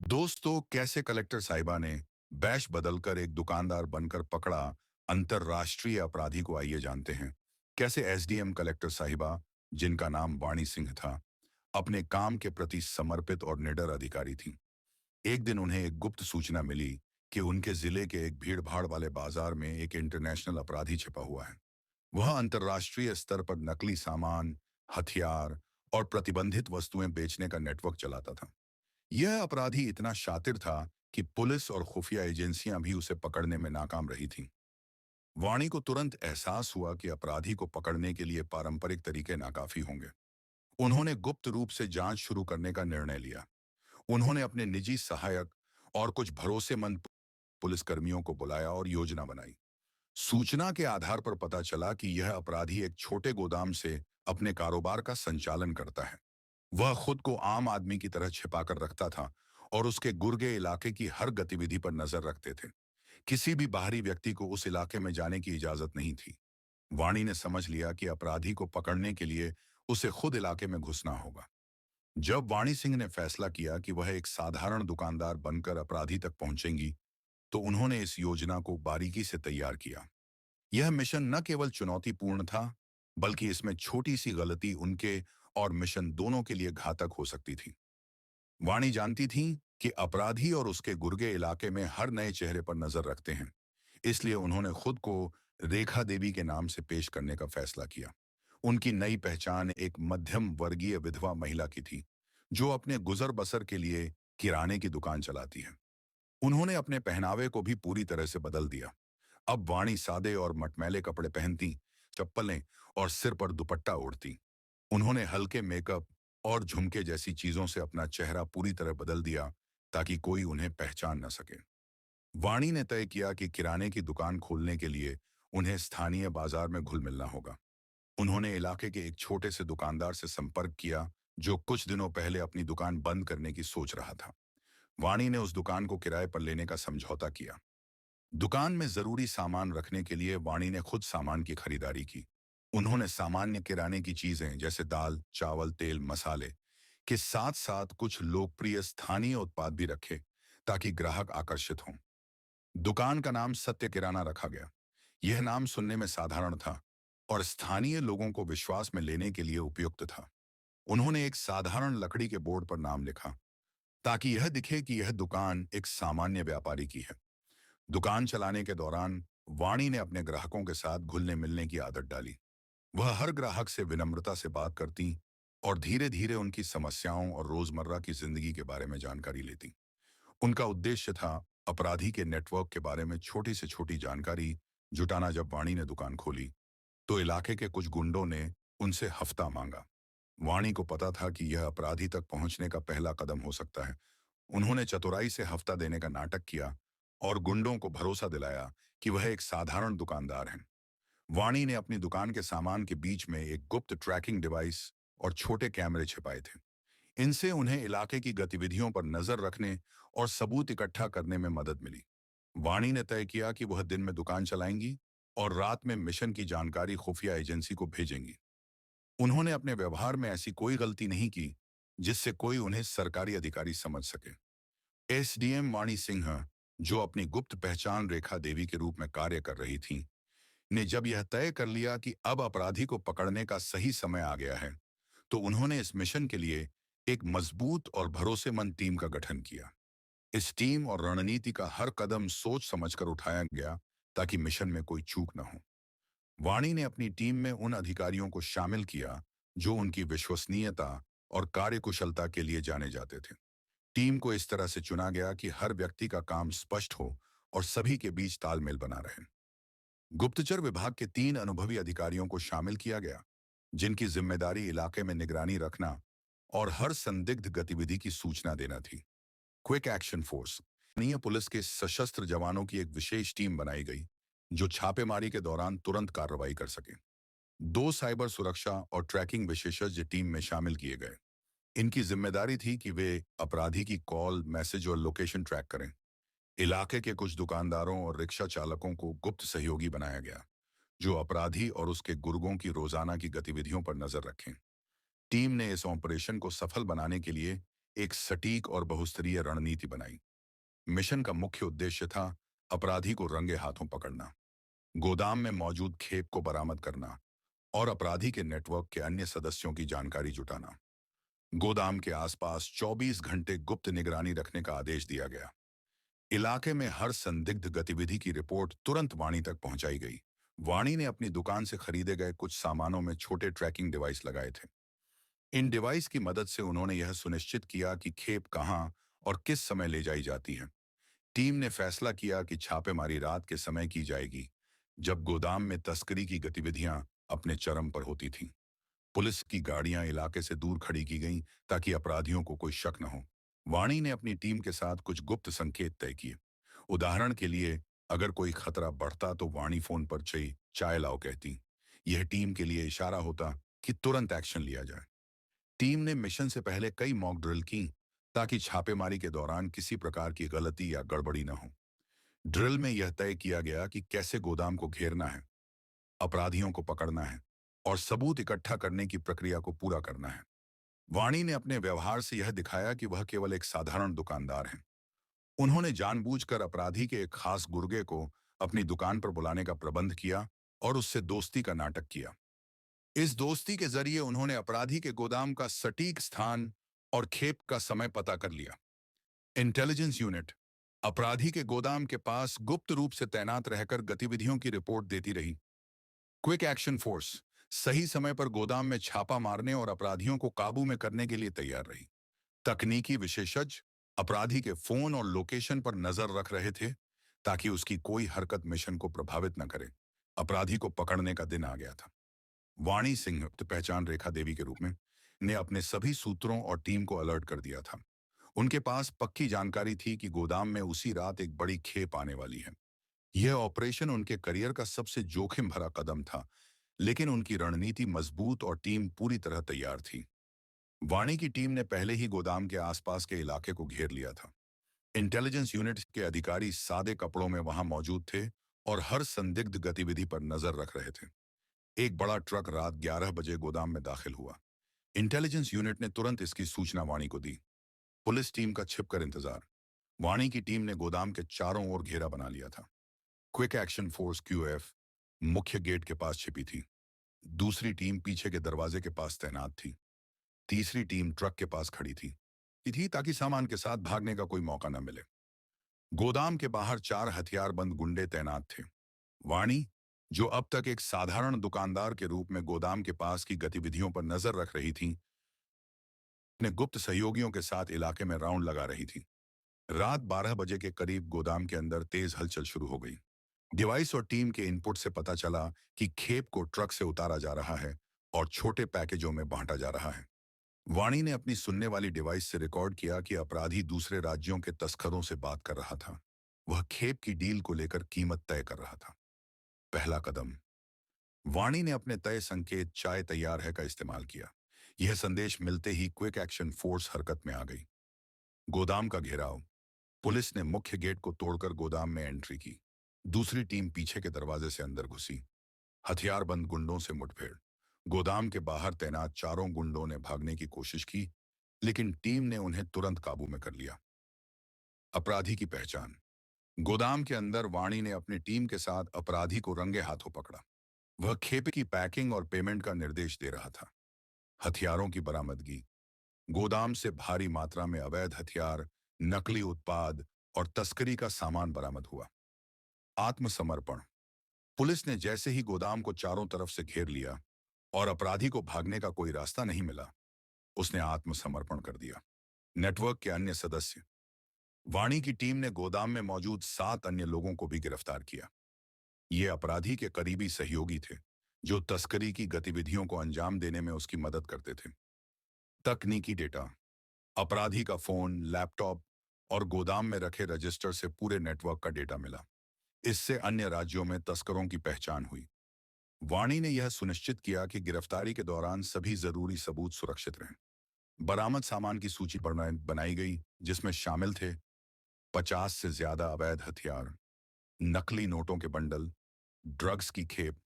दोस्तों, कैसे कलेक्टर साहिबा ने बैश बदलकर एक दुकानदार बनकर पकड़ा अंतरराष्ट्रीय अपराधी को, आइए जानते हैं। कैसे एसडीएम कलेक्टर साहिबा, जिनका नाम वाणी सिंह था, अपने काम के प्रति समर्पित और निडर अधिकारी थी। एक दिन उन्हें एक गुप्त सूचना मिली कि उनके जिले के एक भीड़-भाड़ वाले बाजार में एक इंटरनेशनल अपराधी छिपा हुआ है। वह अंतरराष्ट्रीय स्तर पर नकली सामान, हथियार और प्रतिबंधित वस्तुएं बेचने का नेटवर्क चलाता था। यह अपराधी इतना शातिर था कि पुलिस और खुफिया एजेंसियां भी उसे पकड़ने में नाकाम रही थीं। वाणी को तुरंत एहसास हुआ कि अपराधी को पकड़ने के लिए पारंपरिक तरीके नाकाफी होंगे। उन्होंने गुप्त रूप से जांच शुरू करने का निर्णय लिया। उन्होंने अपने निजी सहायक और कुछ भरोसेमंद पुलिसकर्मियों को बुलाया और योजना बनाई। सूचना के आधार पर पता चला कि यह अपराधी एक छोटे गोदाम से अपने कारोबार का संचालन करता है। वह खुद को आम आदमी की तरह छिपाकर रखता था और उसके गुर्गे इलाके की हर गतिविधि पर नजर रखते थे। किसी भी बाहरी व्यक्ति को उस इलाके में जाने की इजाजत नहीं थी। वाणी ने समझ लिया कि अपराधी को पकड़ने के लिए उसे खुद इलाके में घुसना होगा। जब वाणी सिंह ने फैसला किया कि वह एक साधारण दुकानदार बनकर अपराधी तक पहुंचेंगी, तो उन्होंने इस योजना को बारीकी से तैयार किया। यह मिशन न केवल चुनौतीपूर्ण था, बल्कि इसमें छोटी सी गलती उनके और मिशन दोनों के लिए घातक हो सकती थी। वाणी जानती थी कि अपराधी और उसके गुर्गे इलाके में हर नए चेहरे पर नजर रखते हैं। इसलिए उन्होंने खुद को रेखा देवी के नाम से पेश करने का फैसला किया। उनकी नई पहचान एक मध्यम वर्गीय विधवा महिला की थी, जो अपने गुजर बसर के लिए किराने की दुकान चलाती है। उन्होंने अपने पहनावे को भी पूरी तरह से बदल दिया। अब वाणी सादे और मटमैले कपड़े पहनती, चप्पलें और सिर पर दुपट्टा ओढ़ती। उन्होंने हल्के मेकअप और झुमके जैसी चीजों से अपना चेहरा पूरी तरह बदल दिया, ताकि कोई उन्हें पहचान न सके। वाणी ने तय किया कि किराने की दुकान खोलने के लिए उन्हें स्थानीय बाजार में घुल मिलना होगा। उन्होंने इलाके के एक छोटे से दुकानदार से संपर्क किया, जो कुछ दिनों पहले अपनी दुकान बंद करने की सोच रहा था। वाणी ने उस दुकान को किराए पर लेने का समझौता किया। दुकान में जरूरी सामान रखने के लिए वाणी ने खुद सामान की खरीदारी की। उन्होंने सामान्य किराने की चीजें जैसे दाल, चावल, तेल, मसाले के साथ साथ कुछ लोकप्रिय स्थानीय उत्पाद भी रखे, ताकि ग्राहक आकर्षित हों। दुकान का नाम सत्य किराना रखा गया। यह नाम सुनने में साधारण था और स्थानीय लोगों को विश्वास में लेने के लिए उपयुक्त था। उन्होंने एक साधारण लकड़ी के बोर्ड पर नाम लिखा, ताकि यह दिखे कि यह दुकान एक सामान्य व्यापारी की है। दुकान चलाने के दौरान वाणी ने अपने ग्राहकों के साथ घुलने मिलने की आदत डाली। वह हर ग्राहक से विनम्रता से बात करती और धीरे धीरे उनकी समस्याओं और रोजमर्रा की जिंदगी के बारे में जानकारी लेती। उनका उद्देश्य था अपराधी के नेटवर्क के बारे में छोटी से छोटी जानकारी जुटाना। जब वाणी ने दुकान खोली, तो इलाके के कुछ गुंडों ने उनसे हफ्ता मांगा। वाणी को पता था कि यह अपराधी तक पहुंचने का पहला कदम हो सकता है। उन्होंने चतुराई से हफ्ता देने का नाटक किया और गुंडों को भरोसा दिलाया कि वह एक साधारण दुकानदार हैं। वाणी ने अपनी दुकान के सामान के बीच में एक गुप्त ट्रैकिंग डिवाइस और छोटे कैमरे छिपाए थे। इनसे उन्हें इलाके की गतिविधियों पर नजर रखने और सबूत इकट्ठा करने में मदद मिली। वाणी ने तय किया कि वह दिन में दुकान चलाएंगी और रात में मिशन की जानकारी खुफिया एजेंसी को भेजेंगी। उन्होंने अपने व्यवहार में ऐसी कोई गलती नहीं की जिससे कोई उन्हें सरकारी अधिकारी समझ सके। एसडीएम वाणी सिंह, जो अपनी गुप्त पहचान रेखा देवी के रूप में कार्य कर रही थी, ने जब यह तय कर लिया कि अब अपराधी को पकड़ने का सही समय आ गया है, तो उन्होंने इस मिशन के लिए एक मजबूत और भरोसेमंद टीम का गठन किया। इस टीम और रणनीति का हर कदम सोच समझकर उठाया गया, ताकि मिशन में कोई चूक न हो। वाणी ने अपनी टीम में उन अधिकारियों को शामिल किया जो उनकी विश्वसनीयता और कार्यकुशलता के लिए जाने जाते थे। टीम को इस तरह से चुना गया कि हर व्यक्ति का काम स्पष्ट हो और सभी के बीच तालमेल बना रहे। गुप्तचर विभाग के 3 अनुभवी अधिकारियों को शामिल किया गया, जिनकी जिम्मेदारी इलाके में निगरानी रखना और हर संदिग्ध गतिविधि की सूचना देना थी। क्विक एक्शन फोर्स, स्थानीय पुलिस के सशस्त्र जवानों की एक विशेष टीम बनाई गई, जो छापेमारी के दौरान तुरंत कार्रवाई कर सके। 2 साइबर सुरक्षा और ट्रैकिंग विशेषज्ञ टीम में शामिल किए गए। इनकी जिम्मेदारी थी कि वे अपराधी की कॉल, मैसेज और लोकेशन ट्रैक करें। इलाके के कुछ दुकानदारों और रिक्शा चालकों को गुप्त सहयोगी बनाया गया, जो अपराधी और उसके गुर्गों की रोजाना की गतिविधियों पर नजर रखें। टीम ने इस ऑपरेशन को सफल बनाने के लिए एक सटीक और बहुस्तरीय रणनीति बनाई। मिशन का मुख्य उद्देश्य था अपराधी को रंगे हाथों पकड़ना, गोदाम में मौजूद खेप को बरामद करना और अपराधी के नेटवर्क के अन्य सदस्यों की जानकारी जुटाना। गोदाम के आसपास 24 घंटे गुप्त निगरानी रखने का आदेश दिया गया। इलाके में हर संदिग्ध गतिविधि की रिपोर्ट तुरंत वाणी तक पहुंचाई गई। वाणी ने अपनी दुकान से खरीदे गए कुछ सामानों में छोटे ट्रैकिंग डिवाइस लगाए थे। इन डिवाइस की मदद से उन्होंने यह सुनिश्चित किया कि खेप कहां और किस समय ले जाई जाती है। टीम ने फैसला किया कि छापेमारी रात के समय की जाएगी, जब गोदाम में तस्करी की गतिविधियां अपने चरम पर होती थीं। पुलिस की गाड़ियां इलाके से दूर खड़ी की गईं ताकि अपराधियों को कोई शक न हो। वाणी ने अपनी टीम के साथ कुछ गुप्त संकेत तय किए। उदाहरण के लिए, अगर कोई खतरा बढ़ता तो वाणी फोन पर चाय चाय लाओ कहती। यह टीम के लिए इशारा होता कि तुरंत एक्शन लिया जाए। टीम ने मिशन से पहले कई मॉक ड्रिल की ताकि छापेमारी के दौरान किसी प्रकार की गलती या गड़बड़ी न हो। ड्रिल में यह तय किया गया कि कैसे गोदाम को घेरना है, अपराधियों को पकड़ना है और सबूत इकट्ठा करने की प्रक्रिया को पूरा करना है। वाणी ने अपने व्यवहार से यह दिखाया कि वह केवल एक साधारण दुकानदार हैं। उन्होंने जानबूझकर अपराधी के एक खास गुर्गे को अपनी दुकान पर बुलाने का प्रबंध किया और उससे दोस्ती का नाटक किया। इस दोस्ती के जरिए उन्होंने अपराधी के गोदाम का सटीक स्थान और खेप का समय पता कर लिया। इंटेलिजेंस यूनिट अपराधी के गोदाम के पास गुप्त रूप से तैनात रहकर गतिविधियों की रिपोर्ट देती रही। क्विक एक्शन फोर्स सही समय पर गोदाम में छापा मारने और अपराधियों को काबू में करने के लिए तैयार रही। तकनीकी विशेषज्ञ अपराधी के फोन और लोकेशन पर नजर रख रहे थे ताकि उसकी कोई हरकत मिशन को प्रभावित न करे। अपराधी को पकड़ने का दिन आ गया था। वाणी सिंह, पहचान रेखा देवी के रूप में, ने अपने सभी सूत्रों और टीम को अलर्ट कर दिया था। उनके पास पक्की जानकारी थी कि गोदाम में उसी रात एक बड़ी खेप आने वाली है। यह ऑपरेशन उनके करियर का सबसे जोखिम भरा कदम था, लेकिन उनकी रणनीति मजबूत और टीम पूरी तरह तैयार थी। वाणी की टीम ने पहले ही गोदाम के आसपास के इलाके को घेर लिया था। इंटेलिजेंस यूनिट के अधिकारी सादे कपड़ों में वहां मौजूद थे और हर संदिग्ध गतिविधि पर नजर रख रहे थे। एक बड़ा ट्रक रात 11 बजे गोदाम में दाखिल हुआ। इंटेलिजेंस यूनिट ने तुरंत इसकी सूचना वाणी को दी। पुलिस टीम का छिपकर इंतजार। वाणी की टीम ने गोदाम के चारों ओर घेरा बना लिया था। क्विक एक्शन फोर्स क्यूएफ मुख्य गेट के पास छिपी थी। दूसरी टीम पीछे के दरवाजे के पास तैनात थी। तीसरी टीम ट्रक के पास खड़ी थी ताकि सामान के साथ भागने का कोई मौका न मिले। गोदाम के बाहर 4 हथियारबंद गुंडे तैनात थे। वाणी, जो अब तक एक साधारण दुकानदार के रूप में गोदाम के पास की गतिविधियों पर नजर रख रही थी, अपने गुप्त सहयोगियों के साथ इलाके में राउंड लगा रही थी। रात 12 बजे के करीब गोदाम के अंदर तेज हलचल शुरू हो गई। डिवाइस और टीम के इनपुट से पता चला कि खेप को ट्रक से उतारा जा रहा है और छोटे पैकेजों में बांटा जा रहा है। वाणी ने अपनी सुनने वाली डिवाइस से रिकॉर्ड किया कि अपराधी दूसरे राज्यों के तस्करों से बात कर रहा था। वह खेप की डील को लेकर कीमत तय कर रहा था। पहला कदम, वाणी ने अपने तय संकेत चाय तैयार है का इस्तेमाल किया। यह संदेश मिलते ही क्विक एक्शन फोर्स हरकत में आ गई। गोदाम का घेराव। पुलिस ने मुख्य गेट को तोड़कर गोदाम में एंट्री की। दूसरी टीम पीछे के दरवाजे से अंदर घुसी। हथियारबंद गुंडों से मुठभेड़। गोदाम के बाहर तैनात चारों गुंडों ने भागने की कोशिश की, लेकिन टीम ने उन्हें तुरंत काबू में कर लिया। अपराधी की पहचान। गोदाम के अंदर वाणी ने अपनी टीम के साथ अपराधी को रंगे हाथों पकड़ा। वह खेप की पैकिंग और पेमेंट का निर्देश दे रहा था। हथियारों की बरामदगी। गोदाम से भारी मात्रा में अवैध हथियार, नकली उत्पाद और तस्करी का सामान बरामद हुआ। आत्मसमर्पण। पुलिस ने जैसे ही गोदाम को चारों तरफ से घेर लिया और अपराधी को भागने का कोई रास्ता नहीं मिला, उसने आत्मसमर्पण कर दिया। नेटवर्क के अन्य सदस्य। वाणी की टीम ने गोदाम में मौजूद 7 अन्य लोगों को भी गिरफ्तार किया। ये अपराधी के करीबी सहयोगी थे, जो तस्करी की गतिविधियों को अंजाम देने में उसकी मदद करते थे। तकनीकी डेटा। अपराधी का फोन, लैपटॉप और गोदाम में रखे रजिस्टर से पूरे नेटवर्क का डेटा मिला। इससे अन्य राज्यों में तस्करों की पहचान हुई। वाणी ने यह सुनिश्चित किया कि गिरफ्तारी के दौरान सभी जरूरी सबूत सुरक्षित रहें। बरामद सामान की सूची बनाई गई, जिसमें शामिल थे 50 से ज्यादा अवैध हथियार, नकली नोटों के बंडल, ड्रग्स की खेप,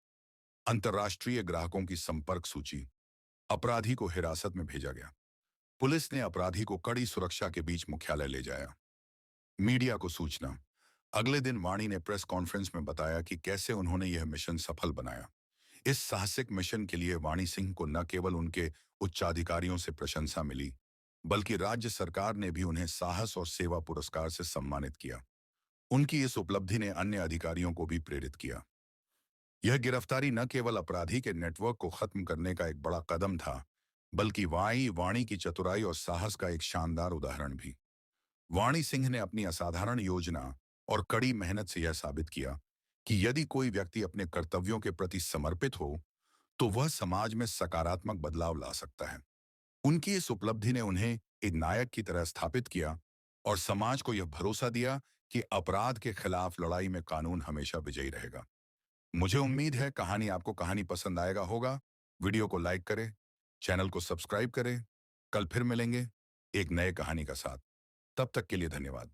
अंतर्राष्ट्रीय ग्राहकों की संपर्क सूची। अपराधी को हिरासत में भेजा गया। पुलिस ने अपराधी को कड़ी सुरक्षा के बीच मुख्यालय ले जाया। मीडिया को सूचना। अगले दिन वाणी ने प्रेस कॉन्फ्रेंस में बताया कि कैसे उन्होंने यह मिशन सफल बनाया। इस साहसिक मिशन के लिए वाणी सिंह को न केवल उनके उच्चाधिकारियों से प्रशंसा मिली, बल्कि राज्य सरकार ने भी उन्हें साहस और सेवा पुरस्कार से सम्मानित किया। उनकी इस उपलब्धि ने अन्य अधिकारियों को भी प्रेरित किया। यह गिरफ्तारी न केवल अपराधी के नेटवर्क को खत्म करने का एक बड़ा कदम था, बल्कि वाणी की चतुराई और साहस का एक शानदार उदाहरण भी। वाणी सिंह ने अपनी असाधारण योजना और कड़ी मेहनत से यह साबित किया कि यदि कोई व्यक्ति अपने कर्तव्यों के प्रति समर्पित हो, तो वह समाज में सकारात्मक बदलाव ला सकता है। उनकी इस उपलब्धि ने उन्हें एक नायक की तरह स्थापित किया और समाज को यह भरोसा दिया कि अपराध के खिलाफ लड़ाई में कानून हमेशा विजयी रहेगा। मुझे उम्मीद है कहानी पसंद आएगा होगा। वीडियो को लाइक करें, चैनल को सब्सक्राइब करें। कल फिर मिलेंगे एक नए कहानी का साथ। तब तक के लिए धन्यवाद।